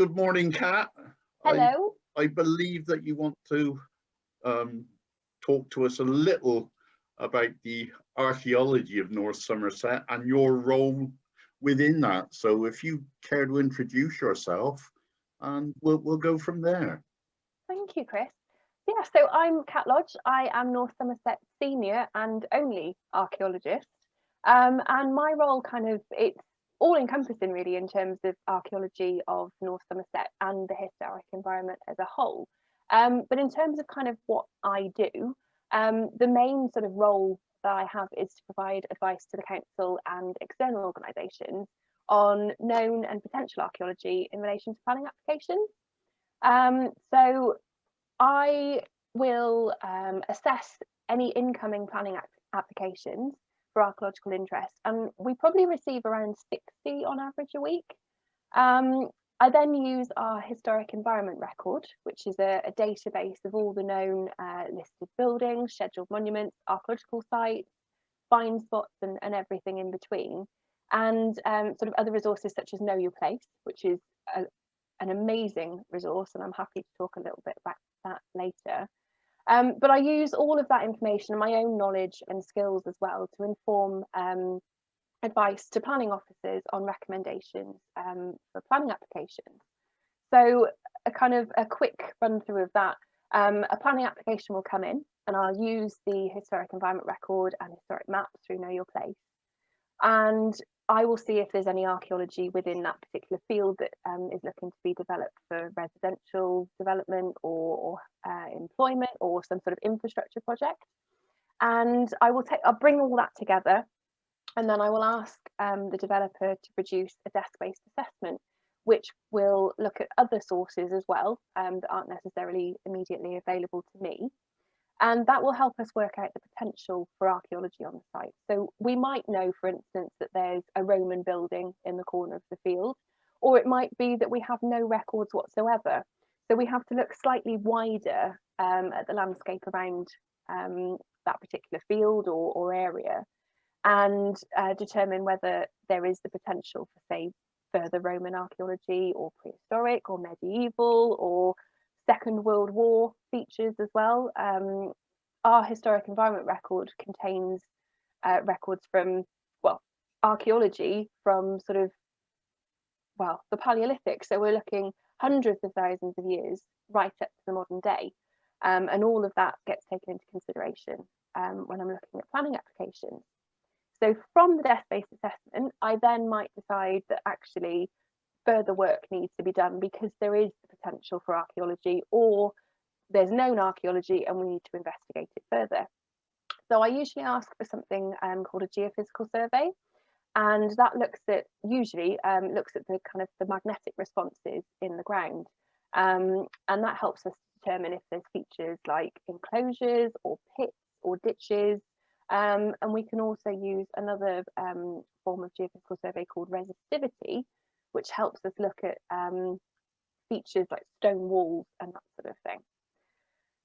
Good morning, Kat. Hello. I believe that you want to talk to us a little about the archaeology of North Somerset and your role within that. So if you care to introduce yourself, and we'll go from there. Thank you, Chris. Yeah, so I'm Kat Lodge. I am North Somerset senior and only archaeologist. And my role it's all encompassing really in terms of archaeology of North Somerset and the historic environment as a whole. But in terms of kind of what I do, the main sort of role that I have is to provide advice to the council and external organisations on known and potential archaeology in relation to planning applications. So I will assess any incoming planning applications for archaeological interest, and we probably receive around 60 on average a week. I then use our historic environment record, which is a database of all the known listed buildings, scheduled monuments, archaeological sites, find spots, and everything in between, and sort of other resources such as Know Your Place, which is an amazing resource, and I'm happy to talk a little bit about that later. But I use all of that information and my own knowledge and skills as well to inform advice to planning officers on recommendations for planning applications. So a quick run through of that. A planning application will come in and I'll use the historic environment record and historic maps through Know Your Place. And I will see if there's any archaeology within that particular field that is looking to be developed for residential development or employment or some sort of infrastructure project. And I'll bring all that together, and then I will ask the developer to produce a desk-based assessment, which will look at other sources as well that aren't necessarily immediately available to me. And that will help us work out the potential for archaeology on the site. So we might know, for instance, that there's a Roman building in the corner of the field, or it might be that we have no records whatsoever. So we have to look slightly wider at the landscape around that particular field or area, and determine whether there is the potential for, say, further Roman archaeology or prehistoric or medieval or Second World War features as well. Our historic environment record contains records from, archaeology from the Paleolithic. So we're looking hundreds of thousands of years right up to the modern day. And all of that gets taken into consideration when I'm looking at planning applications. So from the desk-based assessment, I then might decide that actually further work needs to be done because there is the potential for archaeology, or there's known archaeology and we need to investigate it further. So I usually ask for something called a geophysical survey, and that usually looks at the magnetic responses in the ground, and that helps us determine if there's features like enclosures or pits or ditches. And we can also use another form of geophysical survey called resistivity, which helps us look at features like stone walls and that sort of thing.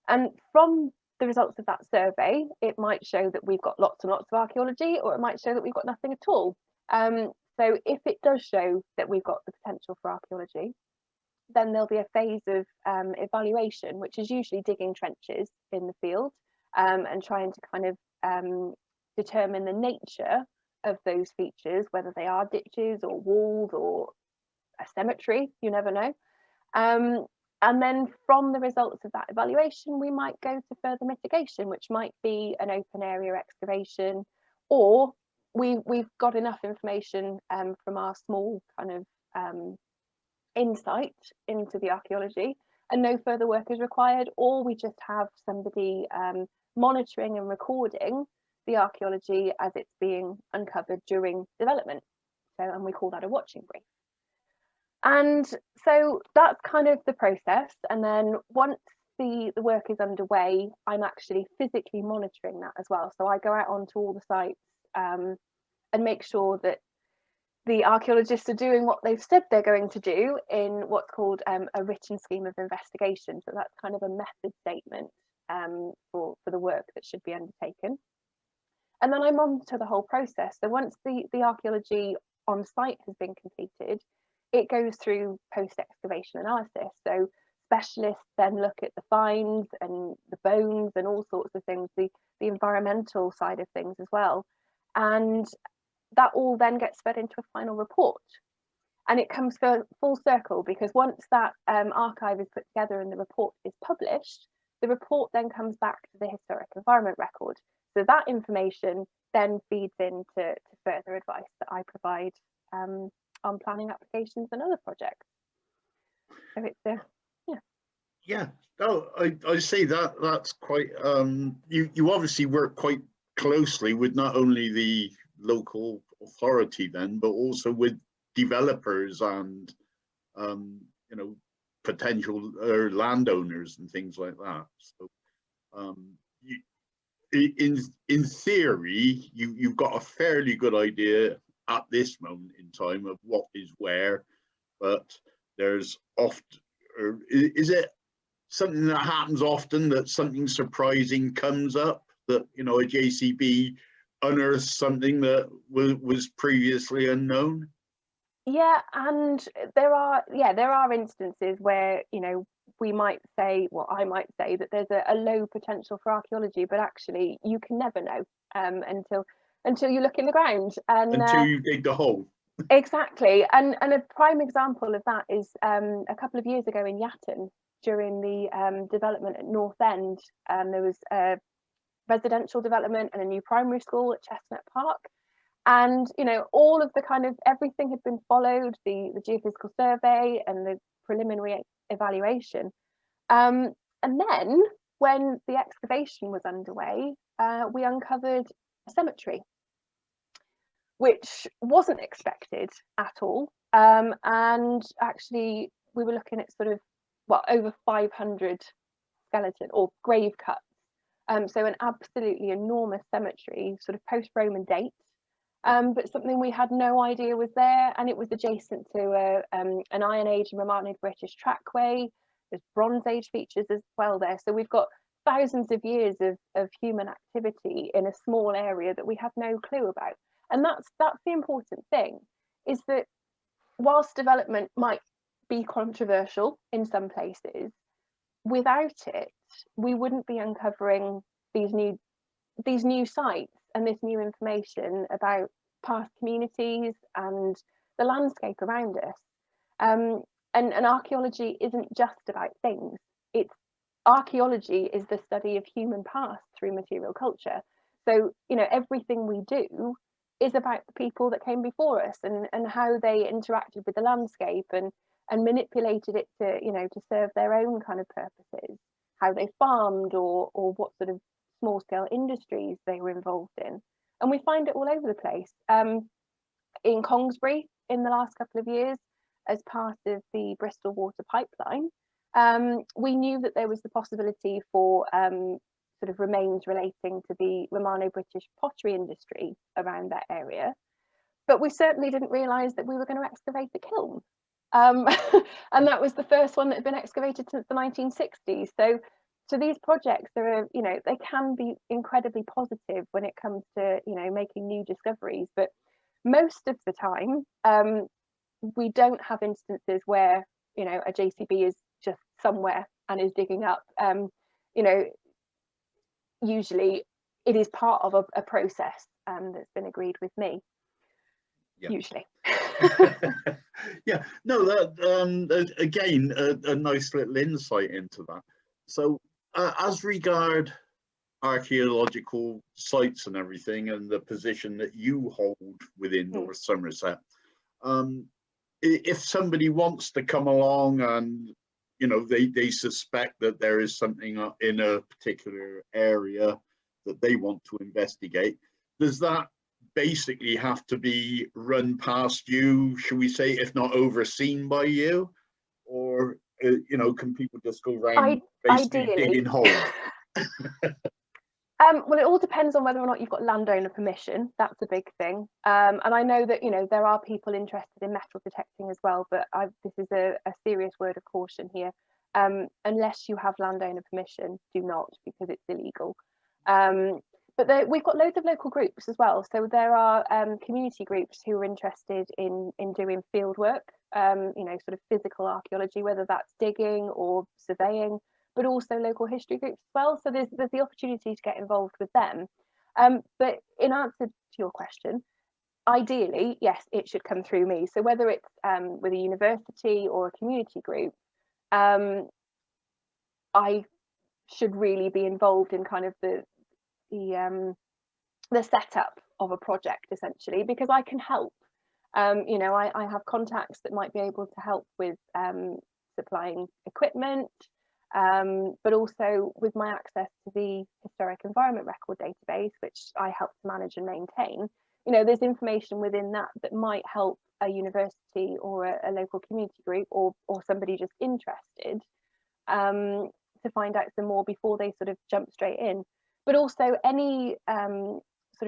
And from the results of that survey, it might show that we've got lots and lots of archaeology, or it might show that we've got nothing at all. So if it does show that we've got the potential for archaeology, then there'll be a phase of evaluation, which is usually digging trenches in the field and trying to determine the nature of those features, whether they are ditches or walls or a cemetery, you never know. And then from the results of that evaluation, we might go to further mitigation, which might be an open area excavation, or we've got enough information from our small insight into the archaeology and no further work is required, or we just have somebody monitoring and recording the archaeology as it's being uncovered during development. And we call that a watching brief. And so that's kind of the process. And then once the work is underway, I'm actually physically monitoring that as well. So I go out onto all the sites and make sure that the archaeologists are doing what they've said they're going to do in what's called a written scheme of investigation. So that's kind of a method statement for the work that should be undertaken. And then I monitor the whole process. So once the archaeology on site has been completed, it goes through post-excavation analysis. So specialists then look at the finds and the bones and all sorts of things, the environmental side of things as well. And that all then gets fed into a final report. And it comes full circle, because once that archive is put together and the report is published, the report then comes back to the historic environment record. So that information then feeds into further advice that I provide on planning applications and other projects. So it's yeah. No, I say that's quite. You obviously work quite closely with not only the local authority then, but also with developers and you know, potential landowners and things like that. So in theory, you've got a fairly good idea at this moment in time of what is where, but there's often, or is it something that happens often, that something surprising comes up, that, you know, a JCB unearths something that was previously unknown? Yeah, and there are instances where, you know, we might say, well, I might say that there's a low potential for archaeology, but actually you can never know until you look in the ground and until you dig the hole. Exactly, and a prime example of that is a couple of years ago in Yatton, during the development at North End. There was a residential development and a new primary school at Chestnut Park. And, you know, all of the kind of everything had been followed, the geophysical survey and the preliminary evaluation. And then when the excavation was underway, we uncovered a cemetery, which wasn't expected at all. And actually, we were looking at sort of, well, over 500 skeleton or grave cuts. So an absolutely enormous cemetery, sort of post-Roman date. But something we had no idea was there, and it was adjacent to an Iron Age and Romanid British trackway. There's Bronze Age features as well there. So we've got thousands of years of human activity in a small area that we have no clue about. And that's the important thing, is that whilst development might be controversial in some places, without it, we wouldn't be uncovering these new sites and this new information about past communities and the landscape around us. And archaeology isn't just about things. Archaeology is the study of human past through material culture. So, you know, everything we do is about the people that came before us and how they interacted with the landscape and manipulated it to, you know, to serve their own kind of purposes, how they farmed or what sort of small scale industries they were involved in. And we find it all over the place. In Kongsbury in the last couple of years, as part of the Bristol Water Pipeline, we knew that there was the possibility for sort of remains relating to the Romano-British pottery industry around that area. But we certainly didn't realise that we were going to excavate the kiln. And that was the first one that had been excavated since the 1960s. So these projects are, you know, they can be incredibly positive when it comes to, you know, making new discoveries. But most of the time, we don't have instances where, you know, a JCB is just somewhere and is digging up. You know, usually it is part of a process that's been agreed with me. Yeah. Usually. Yeah, no, that again, a nice little insight into that. So as regard archaeological sites and everything, and the position that you hold within North Somerset, if somebody wants to come along and, you know, they suspect that there is something in a particular area that they want to investigate, does that basically have to be run past you, should we say, if not overseen by you? Or, you know, can people just go around basically ideally digging holes? Well, it all depends on whether or not you've got landowner permission. That's a big thing. And I know that, you know, there are people interested in metal detecting as well, but this is a serious word of caution here. Unless you have landowner permission, do not, because it's illegal. But we've got loads of local groups as well. So there are community groups who are interested in doing field work, you know, sort of physical archaeology, whether that's digging or surveying, but also local history groups as well. So there's the opportunity to get involved with them. But in answer to your question, ideally, yes, it should come through me. So whether it's with a university or a community group, I should really be involved in kind of the setup of a project, essentially, because I can help. You know, I have contacts that might be able to help with supplying equipment, but also with my access to the Historic Environment Record database, which I help to manage and maintain. You know, there's information within that that might help a university or a local community group or somebody just interested to find out some more before they sort of jump straight in. But also any sort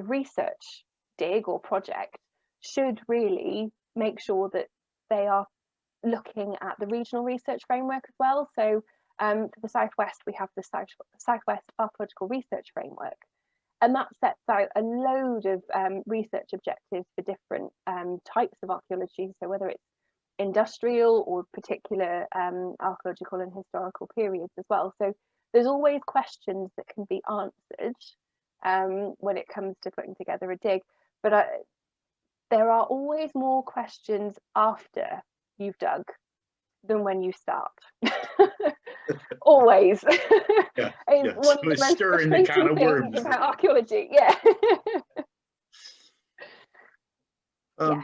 of research dig or project should really make sure that they are looking at the regional research framework as well. So for the Southwest, we have the Southwest Archaeological Research Framework, and that sets out a load of research objectives for different types of archaeology. So whether it's industrial or particular archaeological and historical periods as well. So there's always questions that can be answered when it comes to putting together a dig, but there are always more questions after you've dug than when you start. Always. Yeah, It's yeah. one So of the it's most stirring the can of frustrating worms. things about archaeology. Yeah. Yeah.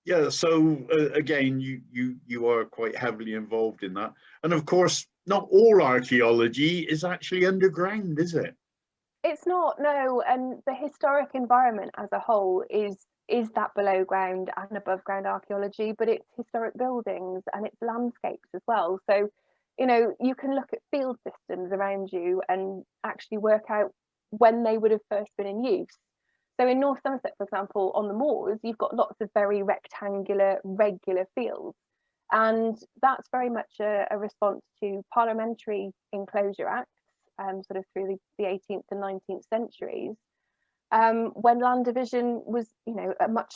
Yeah, so again, you are quite heavily involved in that, and of course, not all archaeology is actually underground, is it? It's not, no, and the historic environment as a whole is that below ground and above ground archaeology, but it's historic buildings and it's landscapes as well. So, you know, you can look at field systems around you and actually work out when they would have first been in use. So in North Somerset, for example, on the moors, you've got lots of very rectangular, regular fields. And that's very much a response to parliamentary enclosure acts, sort of through the 18th and 19th centuries, when land division was, you know, a much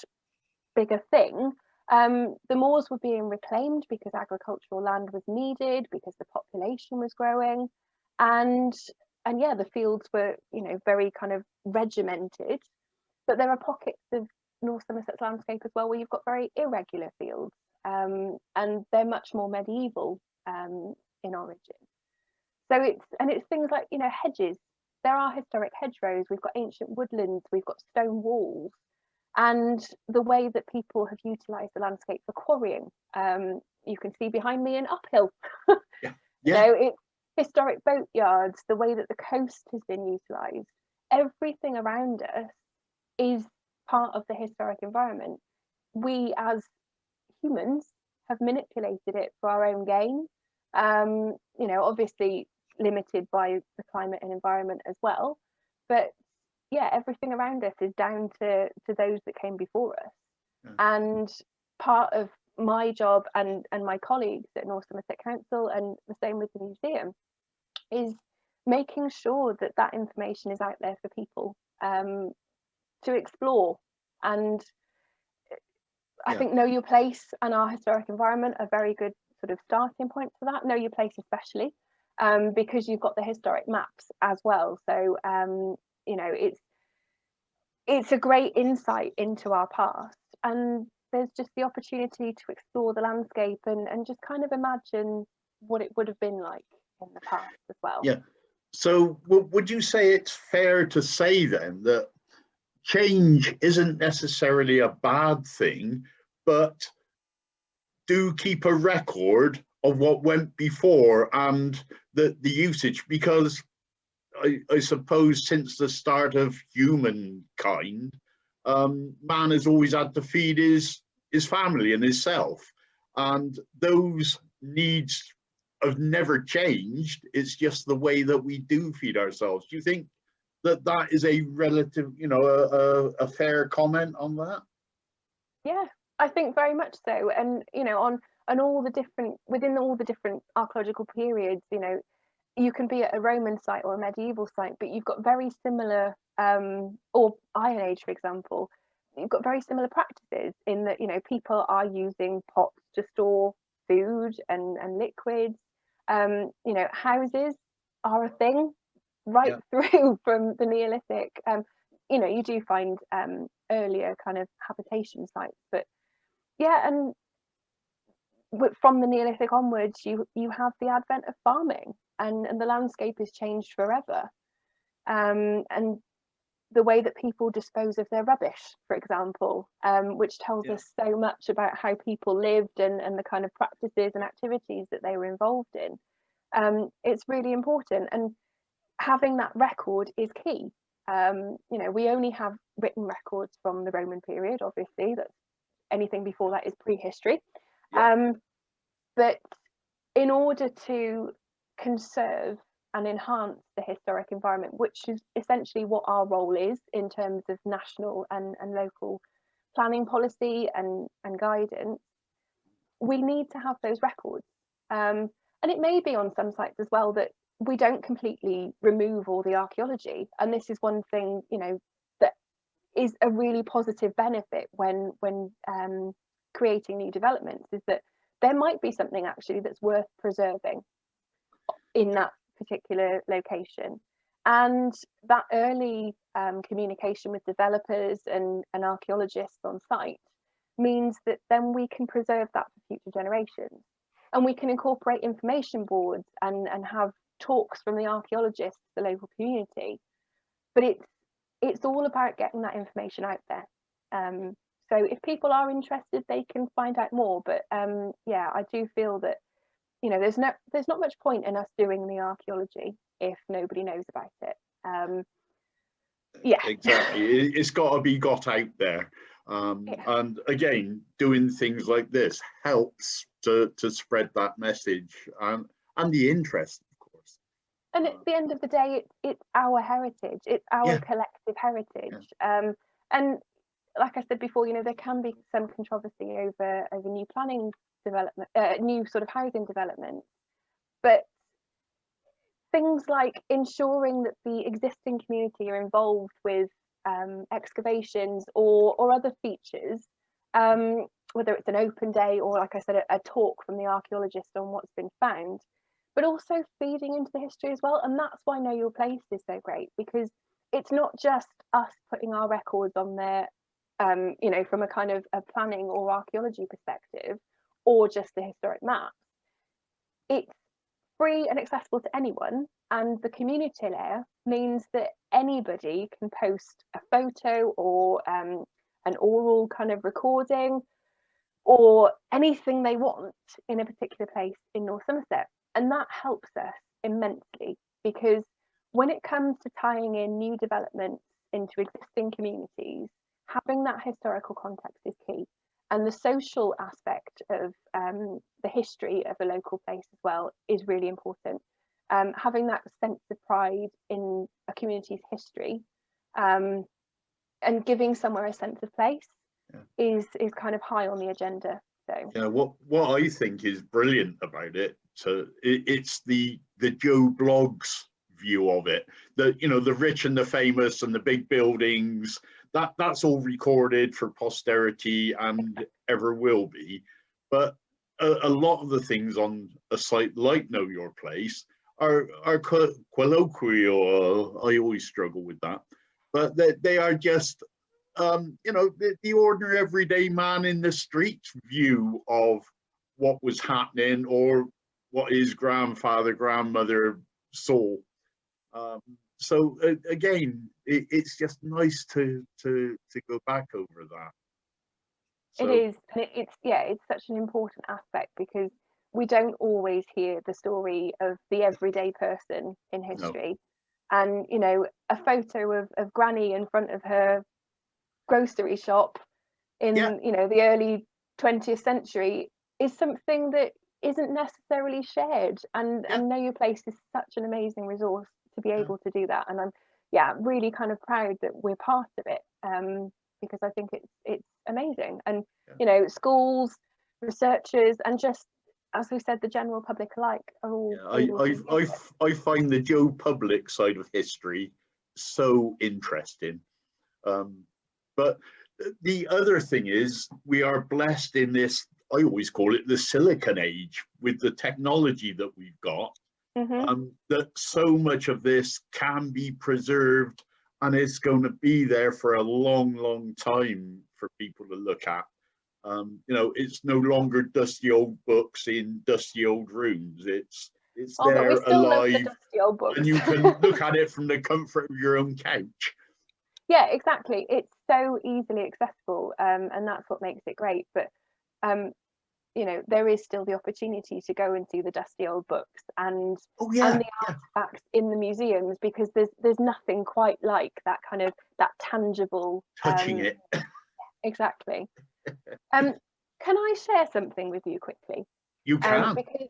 bigger thing. The moors were being reclaimed because agricultural land was needed, because the population was growing, and yeah, the fields were, you know, very kind of regimented. But there are pockets of North Somerset's landscape as well where you've got very irregular fields, and they're much more medieval in origin. So it's things like, you know, hedges. There are historic hedgerows. We've got ancient woodlands. We've got stone walls, and the way that people have utilised the landscape for quarrying. You can see behind me an uphill. Yeah. You know, it's historic boatyards. The way that the coast has been utilised. Everything around us is part of the historic environment. We as humans have manipulated it for our own gain, you know, obviously limited by the climate and environment as well, but yeah, everything around us is down to those that came before us. And part of my job and my colleagues at North Somerset Council, and the same with the museum, is making sure that that information is out there for people to explore. And I think Know Your Place and our historic environment are very good sort of starting points for that. Know Your Place especially, because you've got the historic maps as well. So you know, it's a great insight into our past, and there's just the opportunity to explore the landscape and just kind of imagine what it would have been like in the past as well. Yeah. So would you say it's fair to say then that change isn't necessarily a bad thing, but do keep a record of what went before and the usage? Because I suppose since the start of humankind, man has always had to feed his family and himself, and those needs have never changed. It's just the way that we do feed ourselves. Do you think that is a relative, you know, a fair comment on that? Yeah, I think very much so. And you know, on all the different, within all the different archaeological periods, you know, you can be at a Roman site or a medieval site, but you've got very similar, or Iron Age, for example, you've got very similar practices in that, you know, people are using pots to store food and liquids. You know, houses are a thing right through from the Neolithic. You know, you do find earlier kind of habitation sites, but yeah, and from the Neolithic onwards, you have the advent of farming, and the landscape has changed forever. And the way that people dispose of their rubbish, for example, which tells us so much about how people lived and the kind of practices and activities that they were involved in. It's really important, and having that record is key. You know, we only have written records from the Roman period, obviously. That's anything before that is prehistory. But in order to conserve and enhance the historic environment, which is essentially what our role is in terms of national and local planning policy and guidance, we need to have those records. And it may be on some sites as well that we don't completely remove all the archaeology. And this is one thing, you know, that is a really positive benefit when creating new developments, is that there might be something actually that's worth preserving in that particular location. And that early communication with developers and archaeologists on site means that then we can preserve that for future generations. And we can incorporate information boards and have talks from the archaeologists, the local community. But it's all about getting that information out there. So if people are interested, they can find out more. But yeah, I do feel that, you know, there's not much point in us doing the archaeology if nobody knows about it. Yeah, exactly. It's got to be got out there. And again, doing things like this helps to spread that message and the interest, of course. And at the end of the day, it's our heritage, it's our collective heritage. And like I said before, you know, there can be some controversy over new planning development, new sort of housing development, but things like ensuring that the existing community are involved with excavations or other features, whether it's an open day or, like I said, a talk from the archaeologist on what's been found, but also feeding into the history as well. And that's why Know Your Place is so great, because it's not just us putting our records on there, you know, from a kind of a planning or archaeology perspective, or just the historic maps. It's free and accessible to anyone, and the community layer means that anybody can post a photo or an oral kind of recording or anything they want in a particular place in North Somerset. And that helps us immensely, because when it comes to tying in new developments into existing communities, having that historical context is key. And the social aspect of the history of a local place as well is really important. Having that sense of pride in a community's history and giving somewhere a sense of place is kind of high on the agenda. So yeah, what I think is brilliant about it, it's the Joe Bloggs view of it. The, you know, the rich and the famous and the big buildings, that's all recorded for posterity and ever will be. But a lot of the things on a site like Know Your Place are colloquial. I always struggle with that, but they are just you know, the ordinary everyday man in the streets view of what was happening or what his grandfather, grandmother saw. So again, it's just nice to go back over that. So, it is, and it's such an important aspect, because we don't always hear the story of the everyday person in history. No. And, you know, a photo of Granny in front of her grocery shop in you know, the early 20th century is something that isn't necessarily shared, and Know Your Place is such an amazing resource to be able to do that. And I'm really kind of proud that we're part of it, because I think it's amazing. And you know, schools, researchers, and just as we said, the general public alike are all Yeah, able to use it. I find the geopublic side of history so interesting. But the other thing is, we are blessed in this, I always call it the Silicon Age, with the technology that we've got, that so much of this can be preserved, and it's going to be there for a long, long time for people to look at. You know, it's no longer dusty old books in dusty old rooms. It's But we there still love the alive, dusty old books. and you can look at it from the comfort of your own couch. Yeah, exactly. It's so easily accessible, and that's what makes it great. But you know, there is still the opportunity to go and see the dusty old books and the artifacts in the museums, because there's nothing quite like that kind of that tangible Touching it. Exactly. Can I share something with you quickly? You can. Because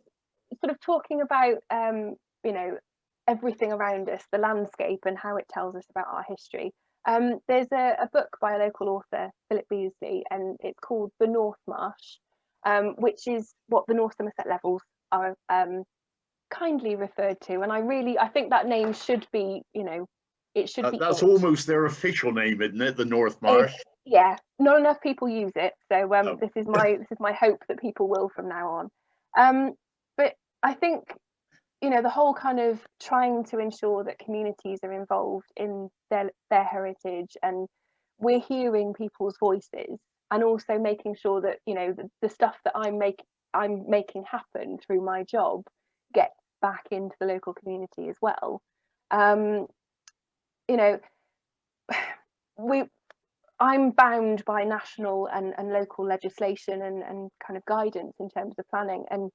sort of talking about you know, everything around us, the landscape and how it tells us about our history. There's a book by a local author, Philip Beasley, and it's called The North Marsh, which is what the North Somerset levels are kindly referred to. And I think that name should be, you know, it should be. That's almost their official name, isn't it? The North Marsh. Yeah, not enough people use it, so this is my hope that people will from now on. But I think, you know, the whole kind of trying to ensure that communities are involved in their heritage, and we're hearing people's voices, and also making sure that, you know, the stuff that I'm making happen through my job gets back into the local community as well. You know, I'm bound by national and local legislation and kind of guidance in terms of planning, and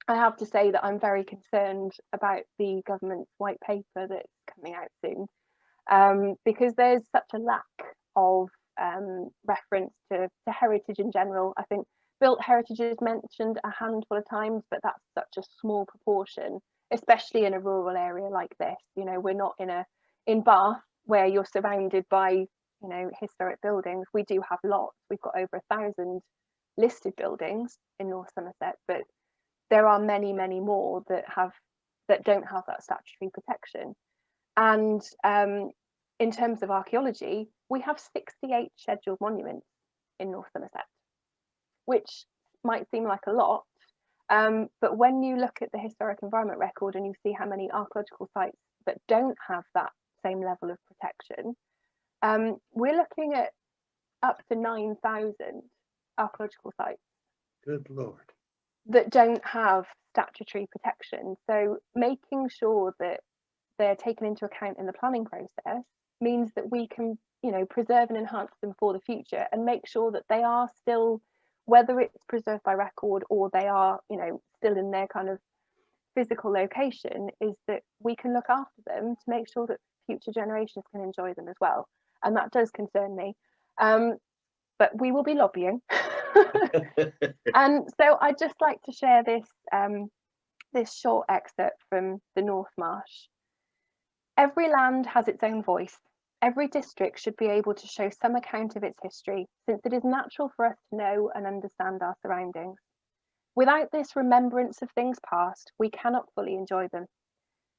I have to say that I'm very concerned about the government's white paper that's coming out soon, because there's such a lack of reference to heritage in general. I think built heritage is mentioned a handful of times, but that's such a small proportion, especially in a rural area like this. You know, we're not in Bath, where you're surrounded by, you know, historic buildings. We do have lots. We've got over 1,000 listed buildings in North Somerset, but there are many, many more that don't have that statutory protection. And in terms of archaeology, we have 68 scheduled monuments in North Somerset, which might seem like a lot, but when you look at the historic environment record and you see how many archaeological sites that don't have that same level of protection, we're looking at up to 9,000 archaeological sites. Good Lord. That don't have statutory protection. So making sure that they're taken into account in the planning process means that we can, you know, preserve and enhance them for the future, and make sure that they are still, whether it's preserved by record or they are, you know, still in their kind of physical location, is that we can look after them to make sure that future generations can enjoy them as well. And that does concern me. But we will be lobbying. And so I'd just like to share this this short excerpt from the North Marsh. Every land has its own voice. Every district should be able to show some account of its history, since it is natural for us to know and understand our surroundings. Without this remembrance of things past, we cannot fully enjoy them.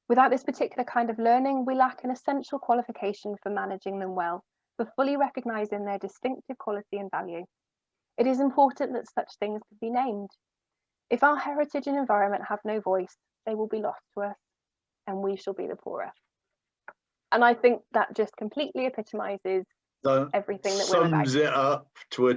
Without this particular kind of learning, we lack an essential qualification for managing them well, for fully recognising their distinctive quality and value. It is important that such things can be named. If our heritage and environment have no voice, they will be lost to us, and we shall be the poorer. And I think that just completely epitomises everything that we're about. Sums it up to a